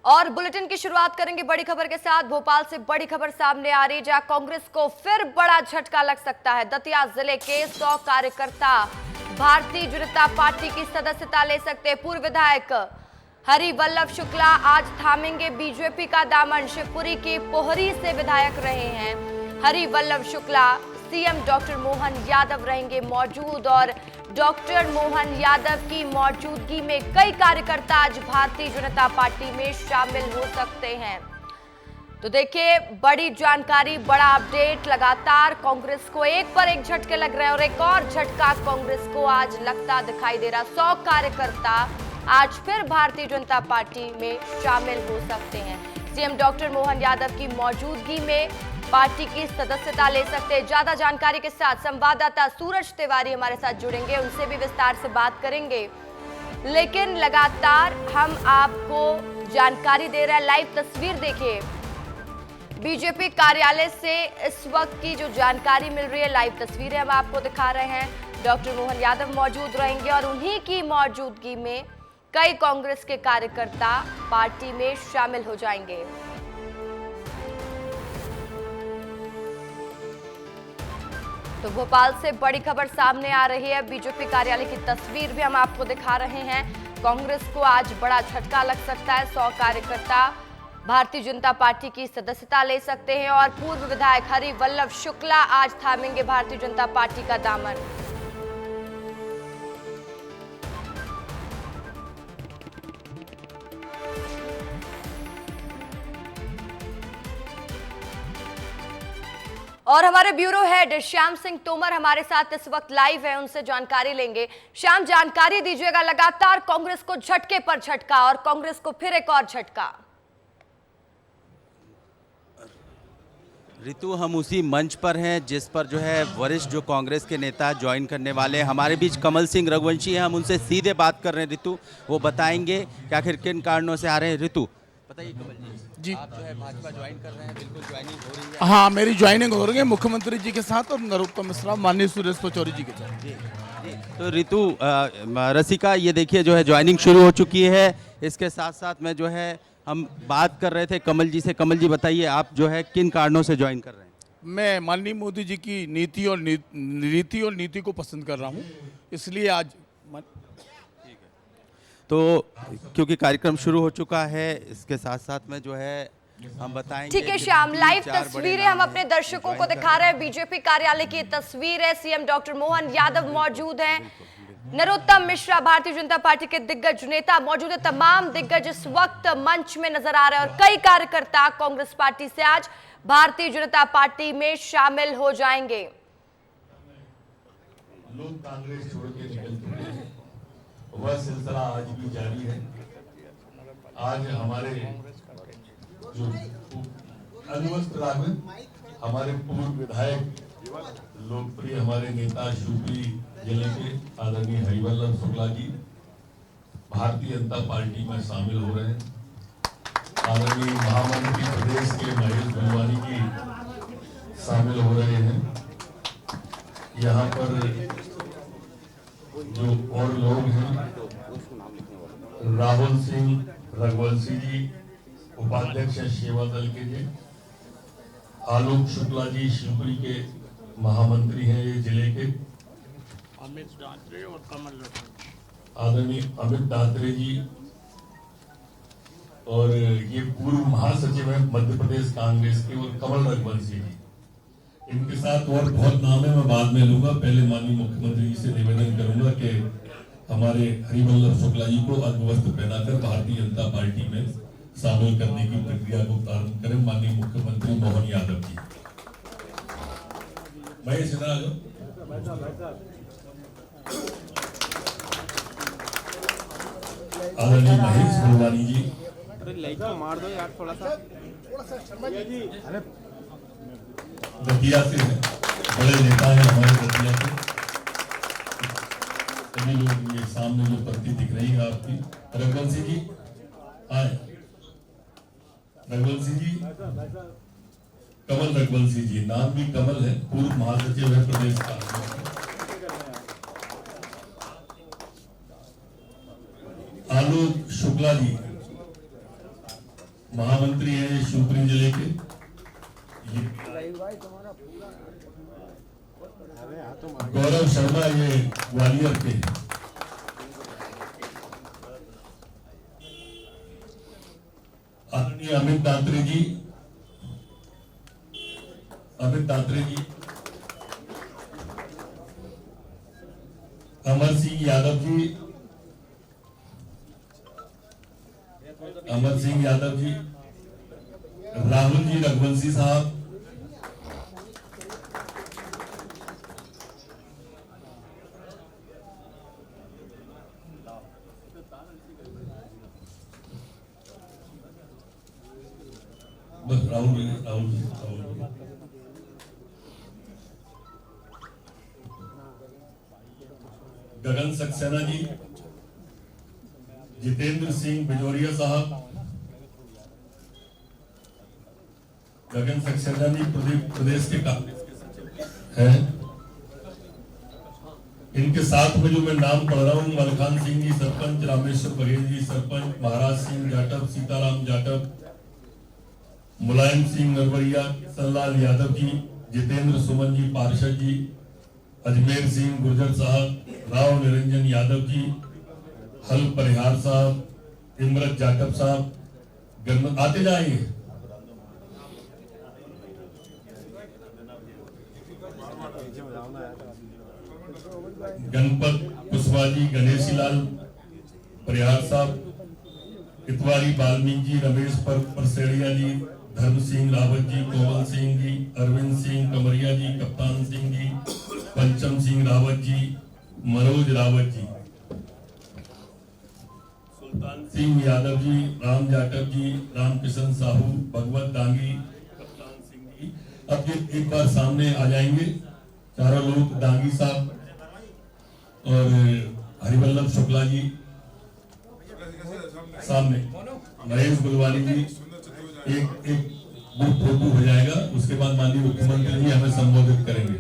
और बुलेटिन की शुरुआत करेंगे बड़ी खबर के साथ। भोपाल से बड़ी खबर सामने आ रही, जहां कांग्रेस को फिर बड़ा झटका लग सकता है। दतिया जिले के 100 कार्यकर्ता भारतीय जनता पार्टी की सदस्यता ले सकते हैं। पूर्व विधायक हरिवल्लभ शुक्ला आज थामेंगे बीजेपी का दामन। शिवपुरी की पोहरी से विधायक रहे हैं हरिवल्लभ शुक्ला। सीएम डॉक्टर मोहन यादव रहेंगे मौजूद और डॉक्टर मोहन यादव की मौजूदगी में कई कार्यकर्ता आज भारतीय जनता पार्टी में शामिल हो सकते हैं। तो देखिए, बड़ी जानकारी, बड़ा अपडेट। लगातार कांग्रेस को एक पर एक झटके लग रहे हैं और एक और झटका कांग्रेस को आज लगता दिखाई दे रहा। 100 कार्यकर्ता आज फिर भारतीय जनता पार्टी में शामिल हो सकते हैं। सीएम डॉक्टर मोहन यादव की मौजूदगी में पार्टी की सदस्यता ले सकते हैं। ज्यादा जानकारी के साथ संवाददाता सूरज तिवारी हमारे साथ जुड़ेंगे, उनसे भी विस्तार से बात करेंगे। लेकिन लगातार हम आपको जानकारी दे रहे हैं, लाइव तस्वीर देखिए बीजेपी कार्यालय से इस वक्त की जो जानकारी मिल रही है, लाइव तस्वीरें हम आपको दिखा रहे हैं। डॉक्टर मोहन यादव मौजूद रहेंगे और उन्हीं की मौजूदगी में कई कांग्रेस के कार्यकर्ता पार्टी में शामिल हो जाएंगे। तो भोपाल से बड़ी खबर सामने आ रही है। बीजेपी कार्यालय की तस्वीर भी हम आपको दिखा रहे हैं। कांग्रेस को आज बड़ा झटका लग सकता है। 100 कार्यकर्ता भारतीय जनता पार्टी की सदस्यता ले सकते हैं और पूर्व विधायक हरिवल्लभ शुक्ला आज थामेंगे भारतीय जनता पार्टी का दामन। और हमारे ब्यूरो हेड श्याम सिंह तोमर हमारे साथ इस वक्त लाइव है, उनसे जानकारी लेंगे। श्याम, जानकारी दीजिएगा, लगातार कांग्रेस को झटके पर झटका और कांग्रेस को फिर एक और झटका। ऋतु, हम उसी मंच पर हैं जिस पर जो है वरिष्ठ जो कांग्रेस के नेता ज्वाइन करने वाले हैं। हमारे बीच कमल सिंह रघुवंशी हैं, हम उनसे सीधे बात कर रहे हैं। ऋतु, वो बताएंगे कि आखिर किन कारणों से आ रहे हैं। ऋतु, बताइए कमल जी, आप जो है भाजपा ज्वाइन कर रहे हैं, बिल्कुल ज्वाइनिंग हो रही है? हाँ, मेरी ज्वाइनिंग हो रही है मुख्यमंत्री जी के साथ और नरोत्तम मिश्रा, माननीय सुरेश पचौरी जी के साथ। जी। तो ऋतु, रसिका, ये देखिए जो है ज्वाइनिंग शुरू हो चुकी है। इसके साथ साथ में जो है हम बात कर रहे थे कमल जी से। कमल जी, बताइए आप जो है किन कारणों से ज्वाइन कर रहे हैं? मैं माननीय मोदी जी की नीति और नीति को पसंद कर रहा हूँ, इसलिए आज तो क्योंकि कार्यक्रम शुरू हो चुका है, इसके साथ साथ में जो है हम बताएंगे। ठीक है श्याम, लाइव तस्वीरें हम अपने दर्शकों को दिखा रहे हैं। बीजेपी कार्यालय की तस्वीर है। सीएम डॉक्टर मोहन यादव मौजूद हैं, नरोत्तम मिश्रा भारतीय जनता पार्टी के दिग्गज नेता मौजूद है। तमाम दिग्गज इस वक्त मंच में नजर आ रहे हैं और कई कार्यकर्ता कांग्रेस पार्टी से आज भारतीय जनता पार्टी में शामिल हो जाएंगे। लोग कांग्रेस छोड़ के निकल चुके हैं, वह सिलसिला आज भी जारी है। आज हमारे जो अनुवस्त राघवन, हमारे पूर्व विधायक, लोकप्रिय हमारे नेता शिवपुरी जिले के आदरणीय हरिवल्लभ शुक्ला जी भारतीय जनता पार्टी में शामिल हो रहे हैं। आदरणीय महामंत्री प्रदेश के महेश गुलवानी जी शामिल हो रहे हैं। यहाँ पर जो और लोग हैं, राहुल सिंह रघुवंशी जी उपाध्यक्ष सेवा दल के जी, आलोक शुक्ला जी शिवपुरी के महामंत्री हैं ये जिले के, अमित दात्रे और कमल आदरणीय अमित दात्रे जी, और ये पूर्व महासचिव हैं मध्य प्रदेश कांग्रेस के, और कमल रघुवंशी जी। इनके साथ और बहुत नाम है, मैं बाद में लूंगा। पहले माननीय मुख्यमंत्री जी से निवेदन करूंगा कि हमारे हरिवल्लभ शुक्ला जी को अंगवस्त्र पहनाकर भारतीय जनता पार्टी में शामिल करने की प्रक्रिया को प्रारंभ करें। माननीय मुख्यमंत्री मोहन यादव जी, महेश इधर आ जाओ। आदरणीय महेश गुलवानी जी, लाइट को मार दो यार थोड़ा सा। दतिया से हैं, बड़े नेता हैं हमारे दतिया के। सभी लोग ये सामने जो पत्ती दिख रही है आपकी, रघुवंशी जी आए, रघुवंशी जी, कमल रघुवंशी जी, नाम भी कमल है, पूर्व महासचिव है प्रदेश का। आलोक शुक्ला जी, महामंत्री हैं शिवपुरी जिले के, गौरव शर्मा ये ग्वालियर के, आदरणीय अमित दात्रे जी, अमर सिंह यादव जी, राहुल जी रघुवंशी साहब, बस राहुल जी गगन सक्सेना जी, जितेंद्र सिंह बिजोरिया साहब, गगन सक्सेना जी प्रदेश के कांग्रेस के सचिव हैं। इनके साथ में जो मैं नाम पढ़ रहा हूँ, मलखान सिंह जी सरपंच, रामेश्वर बघेल जी सरपंच, महाराज सिंह जाटव, सीताराम जाटव, मुलायम सिंह नरवरिया, किशनलाल यादव जी, जितेंद्र सुमन जी पार्षद जी, अजमेर सिंह गुर्जर साहब, राव निरंजन यादव जी, हल परिहार साहब, इमरत जाटव साहब, आते जाएंगे। गणपत कुशवाहा जी, गणेशी लाल परिहार साहब, इतवारी वाल्मीकि जी, रमेश परसेड़िया जी, धर्म सिंह रावत जी, कोमल सिंह जी, अरविंद सिंह कमरिया जी, कप्तान सिंह जी, पंचम सिंह रावत जी, मनोज रावत जी, सुल्तान सिंह यादव जी, राम जाटव जी, रामकिशन साहू, भगवत दांगी, कप्तान सिंह जी। अब ये एक बार सामने आ जाएंगे चारों लोग, दांगी साहब और हरिवल्लभ शुक्ला जी सामने, महेश गुलवानी जी, एक ग्रुप फोटो हो जाएगा। उसके बाद माननीय मुख्यमंत्री जी हमें संबोधित करेंगे।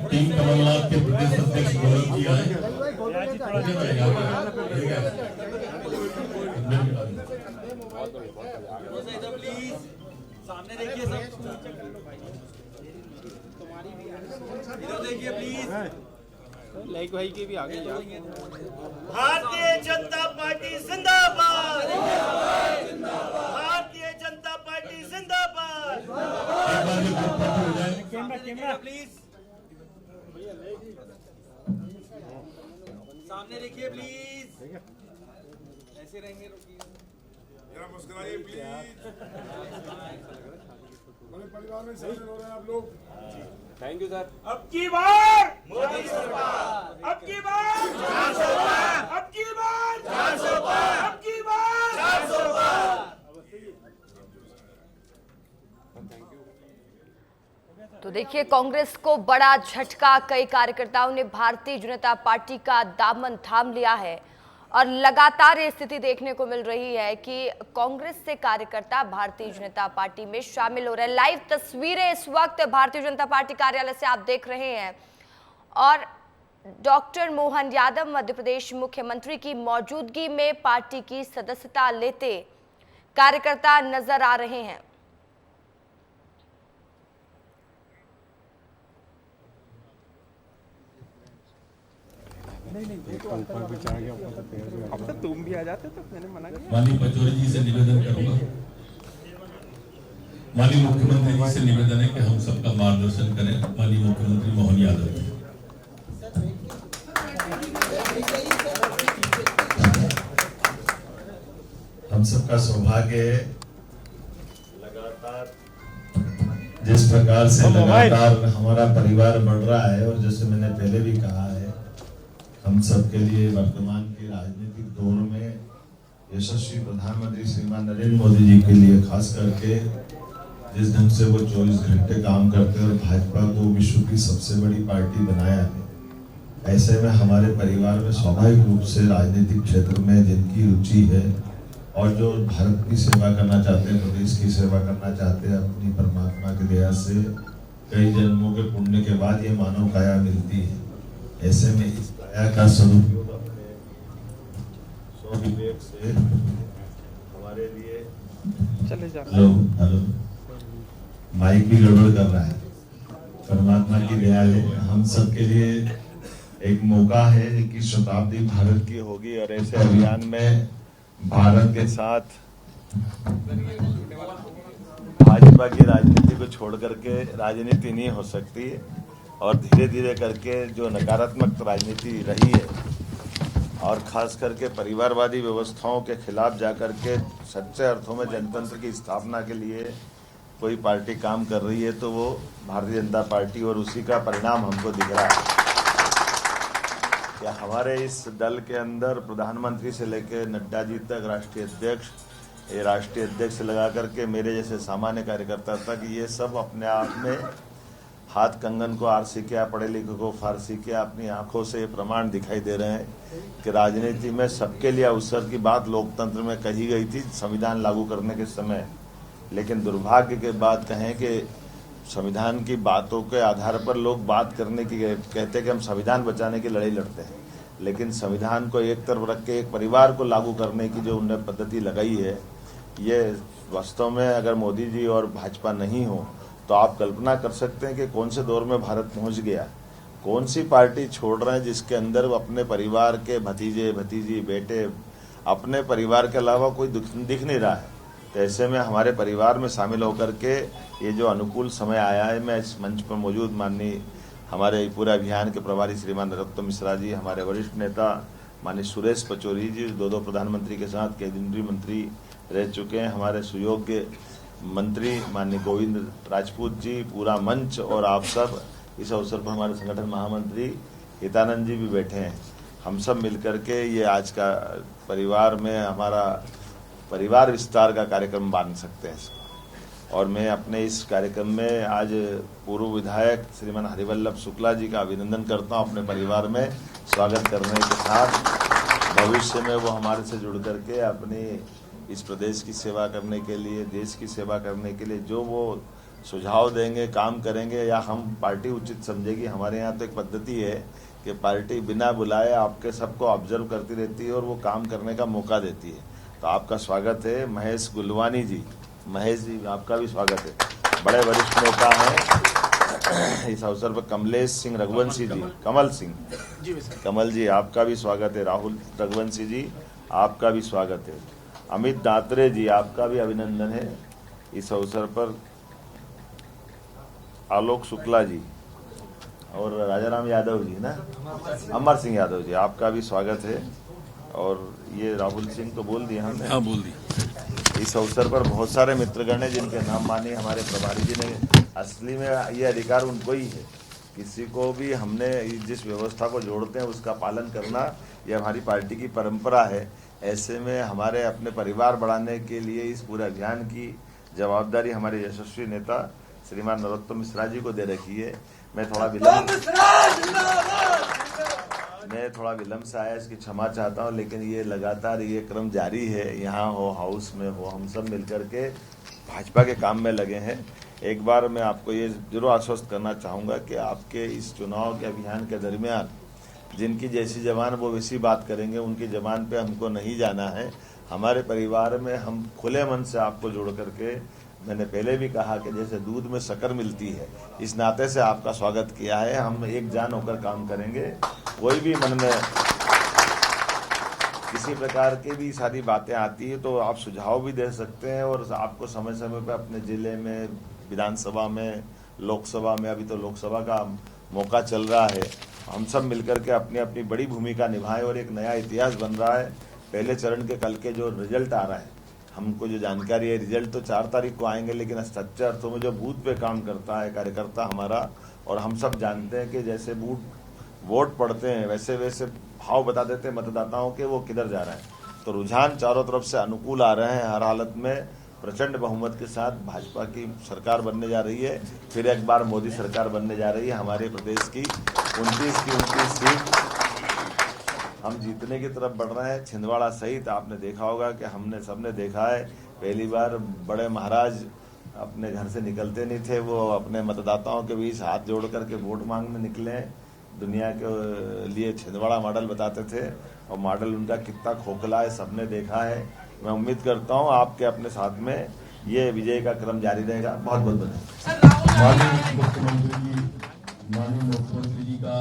टीम कमलनाथ के प्रदेश अध्यक्ष गौरव जी आए। सामने देखिए, देखिए प्लीज, लाइक भाई के भी आगे। भारतीय जनता पार्टी जिंदाबाद, भारतीय जनता पार्टी जिंदाबाद। कैमरा प्लीज, सामने देखिए प्लीज, ऐसे रहेंगे, रुकिए जरा मुस्कुराइए प्लीज। बड़े परिवार में शामिल हो रहे हैं आप लोग। Thank you sir. अब की बार मोदी सरकार, अब की बार 400 पार, अब की बार 400 पार, अब की बार 400 पार। तो देखिए, कांग्रेस को बड़ा झटका, कई कार्यकर्ताओं ने भारतीय जनता पार्टी का दामन थाम लिया है और लगातार ये स्थिति देखने को मिल रही है कि कांग्रेस से कार्यकर्ता भारतीय जनता पार्टी में शामिल हो रहे हैं। लाइव तस्वीरें इस वक्त भारतीय जनता पार्टी कार्यालय से आप देख रहे हैं और डॉक्टर मोहन यादव मध्य प्रदेश मुख्यमंत्री की मौजूदगी में पार्टी की सदस्यता लेते कार्यकर्ता नजर आ रहे हैं। अब तो तुम भी आ जाते तो मैंने मना किया। माननीय पचौरी जी से निवेदन करूंगा, माननीय मुख्यमंत्री जी से निवेदन है कि हम सबका मार्गदर्शन करें। माननीय मुख्यमंत्री मोहन यादव जी, हम सबका सौभाग्य है, लगातार जिस प्रकार से लगातार हमारा परिवार बढ़ रहा है और जैसे मैंने पहले भी कहा है, हम सबके लिए वर्तमान के राजनीतिक दौर में यशस्वी प्रधानमंत्री श्रीमान नरेंद्र मोदी जी के लिए खास करके जिस ढंग से वो 24 घंटे काम करते हैं और भाजपा को विश्व की सबसे बड़ी पार्टी बनाया है, ऐसे में हमारे परिवार में स्वाभाविक रूप से राजनीतिक क्षेत्र में जिनकी रुचि है और जो भारत की सेवा करना चाहते हैं, प्रदेश की सेवा करना चाहते हैं, अपनी परमात्मा की दया से कई जन्मों के पुण्य के बाद ये मानव काया मिलती है। ऐसे में इस काया का सदुपयोग अपने विवेक से हमारे लिए हेलो माइक भी गड़बड़ कर रहा है। परमात्मा की दया है, हम सबके लिए एक मौका है कि शताब्दी भारत की होगी और ऐसे अभियान में भारत के साथ भाजपा की राजनीति को छोड़ करके राजनीति नहीं हो सकती और धीरे धीरे करके जो नकारात्मक राजनीति रही है और खास करके परिवारवादी व्यवस्थाओं के खिलाफ जाकर के सच्चे अर्थों में जनतंत्र की स्थापना के लिए कोई पार्टी काम कर रही है तो वो भारतीय जनता पार्टी, और उसी का परिणाम हमको दिख रहा है कि हमारे इस दल के अंदर प्रधानमंत्री से लेकर नड्डा जी तक राष्ट्रीय अध्यक्ष से लगा करके मेरे जैसे सामान्य कार्यकर्ता तक, ये सब अपने आप में हाथ कंगन को आरसी किया, पढ़े लिखे को फारसी किया, अपनी आंखों से ये प्रमाण दिखाई दे रहे हैं कि राजनीति में सबके लिए अवसर की बात लोकतंत्र में कही गई थी संविधान लागू करने के समय, लेकिन दुर्भाग्य के बाद कहें कि संविधान की बातों के आधार पर लोग बात करने की कहते हैं कि हम संविधान बचाने की लड़ाई लड़ते हैं, लेकिन संविधान को एक तरफ रख के एक परिवार को लागू करने की जो उन्होंने पद्धति लगाई है, ये वास्तव में अगर मोदी जी और भाजपा नहीं हो तो आप कल्पना कर सकते हैं कि कौन से दौर में भारत पहुंच गया। कौन सी पार्टी छोड़ रहे हैं जिसके अंदर अपने परिवार के भतीजे भतीजी बेटे, अपने परिवार के अलावा कोई दिख नहीं रहा है। तो ऐसे में हमारे परिवार में शामिल होकर के ये जो अनुकूल समय आया है, मैं इस मंच पर मौजूद माननीय हमारे पूरे अभियान के प्रभारी श्रीमान नरोत्तम मिश्रा जी, हमारे वरिष्ठ नेता माननीय सुरेश पचौरी जी, दो प्रधानमंत्री के साथ केंद्रीय मंत्री रह चुके हैं, हमारे सुयोग्य मंत्री माननीय गोविंद राजपूत जी, पूरा मंच और आप सब, इस अवसर पर हमारे संगठन महामंत्री हितानंद जी भी बैठे हैं। हम सब मिलकर के ये आज का परिवार में हमारा परिवार विस्तार का कार्यक्रम बांध सकते हैं। और मैं अपने इस कार्यक्रम में आज पूर्व विधायक श्रीमान हरिवल्लभ शुक्ला जी का अभिनंदन करता हूं, अपने परिवार में स्वागत करने के साथ भविष्य में वो हमारे से जुड़ करके अपनी इस प्रदेश की सेवा करने के लिए, देश की सेवा करने के लिए जो वो सुझाव देंगे, काम करेंगे, या हम पार्टी उचित समझेगी। हमारे यहाँ तो एक पद्धति है कि पार्टी बिना बुलाए आपके सबको ऑब्जर्व करती रहती है और वो काम करने का मौका देती है। तो आपका स्वागत है। महेश गुलवानी जी, महेश जी आपका भी स्वागत है, बड़े वरिष्ठ नेता हैं। इस अवसर पर कमलेश सिंह रघुवंशी जी, कमल जी आपका भी स्वागत है। राहुल रघुवंशी जी आपका भी स्वागत है। अमित दात्रे जी आपका भी अभिनंदन है इस अवसर पर। आलोक शुक्ला जी और राजाराम यादव जी ना, अमर सिंह यादव जी आपका भी स्वागत है। और ये राहुल सिंह तो बोल दिया हमने, हाँ बोल दी। इस अवसर पर बहुत सारे मित्रगण हैं जिनके नाम माने हमारे प्रभारी जी ने। असली में ये अधिकार उनको ही है, किसी को भी हमने जिस व्यवस्था को जोड़ते हैं उसका पालन करना, ये हमारी पार्टी की परंपरा है। ऐसे में हमारे अपने परिवार बढ़ाने के लिए इस पूरे अभियान की जवाबदारी हमारे यशस्वी नेता श्रीमान नरोत्तम मिश्रा जी को दे रखी है। मैं थोड़ा विलम्ब से आया, इसकी क्षमा चाहता हूं, लेकिन ये लगातार ये क्रम जारी है। यहाँ हो, हाउस में हो, हम सब मिलकर के भाजपा के काम में लगे हैं। एक बार मैं आपको ये जरूर आश्वस्त करना चाहूँगा कि आपके इस चुनाव के अभियान के दरमियान जिनकी जैसी जबान वो वैसी बात करेंगे, उनकी जबान पे हमको नहीं जाना है। हमारे परिवार में हम खुले मन से आपको जोड़ करके, मैंने पहले भी कहा कि जैसे दूध में शक्कर मिलती है, इस नाते से आपका स्वागत किया है। हम एक जान होकर काम करेंगे। कोई भी मन में किसी प्रकार की भी सारी बातें आती है तो आप सुझाव भी दे सकते हैं, और आपको समय समय पर अपने जिले में, विधानसभा में, लोकसभा में, अभी तो लोकसभा का मौका चल रहा है, हम सब मिलकर के अपनी अपनी बड़ी भूमिका निभाएं और एक नया इतिहास बन रहा है। पहले चरण के कल के जो रिजल्ट आ रहा है, हमको जो जानकारी है, रिजल्ट तो 4 तारीख को आएंगे, लेकिन सच्चे अर्थों में जो बूथ पे काम करता है कार्यकर्ता हमारा, और हम सब जानते हैं कि जैसे वोट पड़ते हैं वैसे वैसे भाव बता देते हैं मतदाताओं के वो किधर जा रहे हैं। तो रुझान चारों तरफ से अनुकूल आ रहे हैं। हर हालत में प्रचंड बहुमत के साथ भाजपा की सरकार बनने जा रही है। फिर एक बार मोदी सरकार बनने जा रही है। हमारे प्रदेश की 29 सीट हम जीतने की तरफ बढ़ रहे हैं। छिंदवाड़ा सहित आपने देखा होगा कि हमने सबने देखा है, पहली बार बड़े महाराज अपने घर से निकलते नहीं थे, वो अपने मतदाताओं के बीच हाथ जोड़ करके वोट मांगने निकले। दुनिया के लिए छिंदवाड़ा मॉडल बताते थे, और मॉडल उनका कितना खोखला है सबने देखा है। मैं उम्मीद करता हूँ आपके अपने साथ में ये विजय का क्रम जारी रहेगा। बहुत बहुत धन्यवाद। माननीय मुख्यमंत्री जी का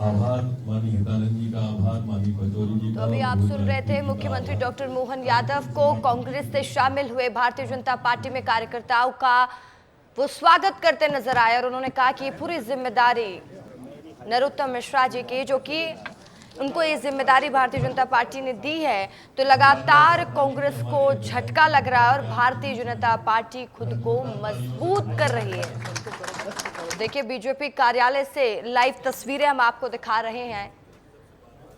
आभार, माननीय हितानंद जी का आभार, माननीय पचौरी जी तो का। अभी आप सुन रहे थे मुख्यमंत्री डॉक्टर मोहन यादव को कांग्रेस से शामिल हुए भारतीय जनता पार्टी में कार्यकर्ताओं का वो स्वागत करते नजर आए और उन्होंने कहा कि ये पूरी जिम्मेदारी नरोत्तम मिश्रा जी की, जो कि उनको ये जिम्मेदारी भारतीय जनता पार्टी ने दी है। तो लगातार कांग्रेस को झटका लग रहा है और भारतीय जनता पार्टी खुद को मजबूत कर रही है। देखिए बीजेपी कार्यालय से लाइव तस्वीरें हम आपको दिखा रहे हैं।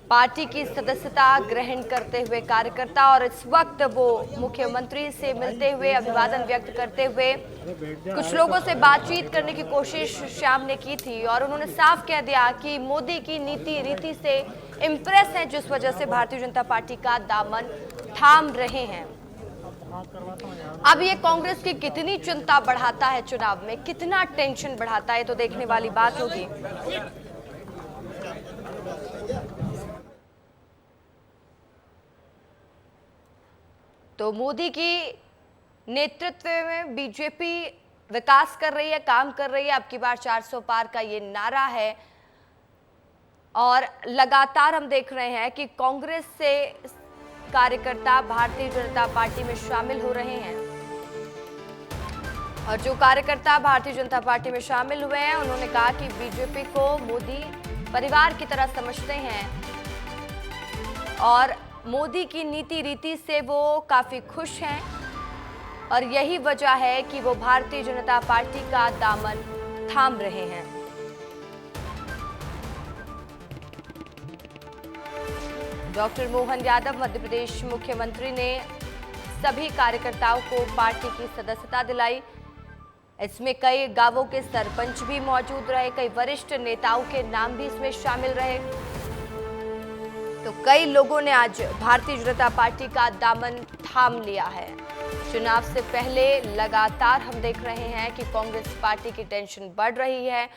पार्टी की सदस्यता ग्रहण करते हुए कार्यकर्ता और इस वक्त वो मुख्यमंत्री से मिलते हुए अभिवादन व्यक्त करते हुए कुछ लोगों से बातचीत करने की कोशिश श्याम ने की थी और उन्होंने साफ कह दिया कि मोदी की नीति रीति से इम्प्रेस हैं, जिस वजह से भारतीय जनता पार्टी का दामन थाम रहे हैं। अब ये कांग्रेस की कितनी चिंता बढ़ाता है, चुनाव में कितना टेंशन बढ़ाता है, तो देखने वाली बात होगी। तो मोदी की नेतृत्व में बीजेपी विकास कर रही है, काम कर रही है। अब की बार 400 पार का ये नारा है और लगातार हम देख रहे हैं कि कांग्रेस से कार्यकर्ता भारतीय जनता पार्टी में शामिल हो रहे हैं और जो कार्यकर्ता भारतीय जनता पार्टी में शामिल हुए हैं उन्होंने कहा कि बीजेपी को मोदी परिवार की तरह समझते हैं और मोदी की नीति रीति से वो काफी खुश हैं और यही वजह है कि वो भारतीय जनता पार्टी का दामन थाम रहे हैं। डॉक्टर मोहन यादव मध्य प्रदेश मुख्यमंत्री ने सभी कार्यकर्ताओं को पार्टी की सदस्यता दिलाई। इसमें कई गांवों के सरपंच भी मौजूद रहे, कई वरिष्ठ नेताओं के नाम भी इसमें शामिल रहे। तो कई लोगों ने आज भारतीय जनता पार्टी का दामन थाम लिया है। चुनाव से पहले लगातार हम देख रहे हैं कि कांग्रेस पार्टी की टेंशन बढ़ रही है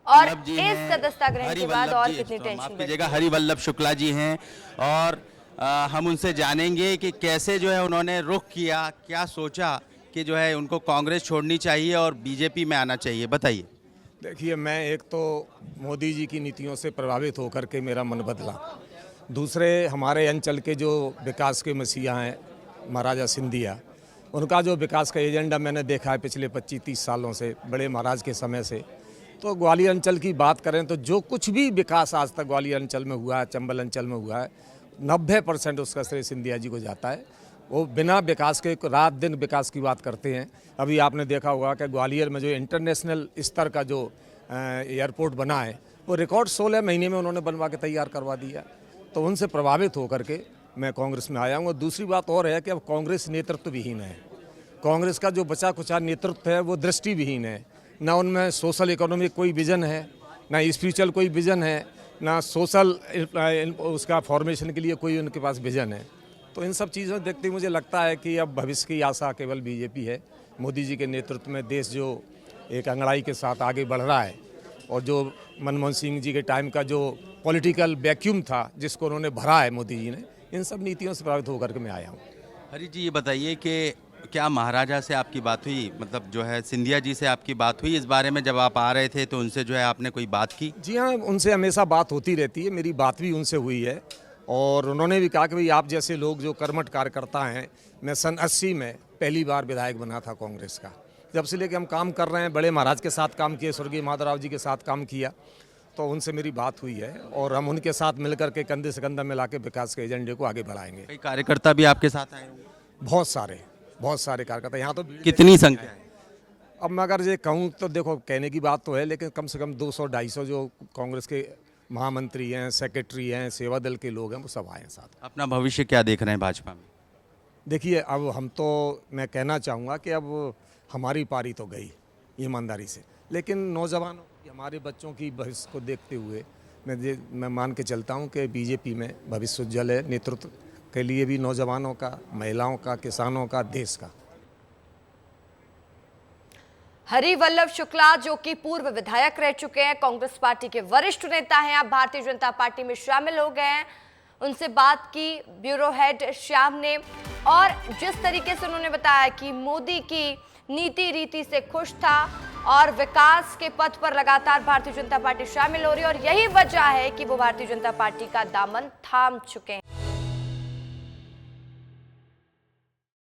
और इस सदस्यता ग्रहण के बाद और कितनी टेंशन बढ़ेगा। हरिवल्लभ शुक्ला जी हैं और हम उनसे जानेंगे कि कैसे जो है उन्होंने रुख किया, क्या सोचा कि जो है उनको कांग्रेस छोड़नी चाहिए और बीजेपी में आना चाहिए, बताइए। देखिए, मैं एक तो मोदी जी की नीतियों से प्रभावित होकर के मेरा मन बदला। दूसरे, हमारे अंचल के जो विकास के मसीहा हैं महाराजा सिंधिया, उनका जो विकास का एजेंडा मैंने देखा है पिछले 25-30 सालों से, बड़े महाराज के समय से। तो ग्वालियर अंचल की बात करें तो जो कुछ भी विकास आज तक ग्वालियर अंचल में हुआ है, चंबल अंचल में हुआ है, 90% उसका श्रेय सिंधिया जी को जाता है। वो बिना विकास के रात दिन विकास की बात करते हैं। अभी आपने देखा होगा कि ग्वालियर में जो इंटरनेशनल स्तर का जो एयरपोर्ट बना है वो रिकॉर्ड 16 महीने में उन्होंने बनवा के तैयार करवा दिया। तो उनसे प्रभावित होकर के मैं कांग्रेस में आया हूँ। और दूसरी बात और है कि अब कांग्रेस नेतृत्व विहीन है। कांग्रेस का जो बचा कुचा नेतृत्व है वो दृष्टि विहीन है। ना उनमें सोशल इकोनॉमिक कोई विजन है, ना स्पिरिचुअल कोई विजन है, ना सोशल उसका फॉर्मेशन के लिए कोई उनके पास विजन है। तो इन सब चीज़ों देखते ही मुझे लगता है कि अब भविष्य की आशा केवल बीजेपी है। मोदी जी के नेतृत्व में देश जो एक अंगड़ाई के साथ आगे बढ़ रहा है और जो मनमोहन सिंह जी के टाइम का जो पॉलिटिकल वैक्यूम था जिसको उन्होंने भरा है मोदी जी ने, इन सब नीतियों से प्रभावित होकर के मैं आया हूँ। हरी जी, ये बताइए कि क्या महाराजा से आपकी बात हुई, मतलब जो है सिंधिया जी से आपकी बात हुई इस बारे में? जब आप आ रहे थे तो उनसे जो है आपने कोई बात की? जी हाँ, उनसे हमेशा बात होती रहती है। मेरी बात भी उनसे हुई है और उन्होंने भी कहा कि भाई आप जैसे लोग जो कर्मठ कार्यकर्ता हैं, मैं सन 80 में पहली बार विधायक बना था कांग्रेस का। जब से लेके हम काम कर रहे हैं, बड़े महाराज के साथ काम किए, स्वर्गीय माधवराव जी के साथ काम किया, तो उनसे मेरी बात हुई है और हम उनके साथ मिलकर के कंधे से कंधा मिला के विकास के एजेंडे को आगे बढ़ाएंगे। कई कार्यकर्ता भी आपके साथ आए होंगे? बहुत सारे कार्यकर्ता यहाँ। तो कितनी संख्या है? अब मैं अगर ये कहूँ तो देखो, कहने की बात तो है, लेकिन कम से कम 200-250 जो कांग्रेस के महामंत्री हैं, सेक्रेटरी हैं, सेवा दल के लोग हैं, वो सब आए हैं साथ। अपना भविष्य क्या देख रहे हैं भाजपा में? देखिए, अब हम तो मैं कहना चाहूँगा कि अब हमारी पारी तो गई ईमानदारी से, लेकिन नौजवानों की, हमारे बच्चों की भविष्य को देखते हुए मैं मान के चलता हूँ कि बीजेपी में भविष्य उज्जवल है। नेतृत्व के लिए भी नौजवानों का, महिलाओं का, किसानों का, देश का। हरिवल्लभ शुक्ला जो कि पूर्व विधायक रह चुके हैं, कांग्रेस पार्टी के वरिष्ठ नेता हैं, अब भारतीय जनता पार्टी में शामिल हो गए हैं। उनसे बात की ब्यूरो हेड श्याम ने, और जिस तरीके से उन्होंने बताया कि मोदी की नीति रीति से खुश था और विकास के पथ पर लगातार भारतीय जनता पार्टी शामिल हो रही है और यही वजह है कि वो भारतीय जनता पार्टी का दामन थाम चुके हैं।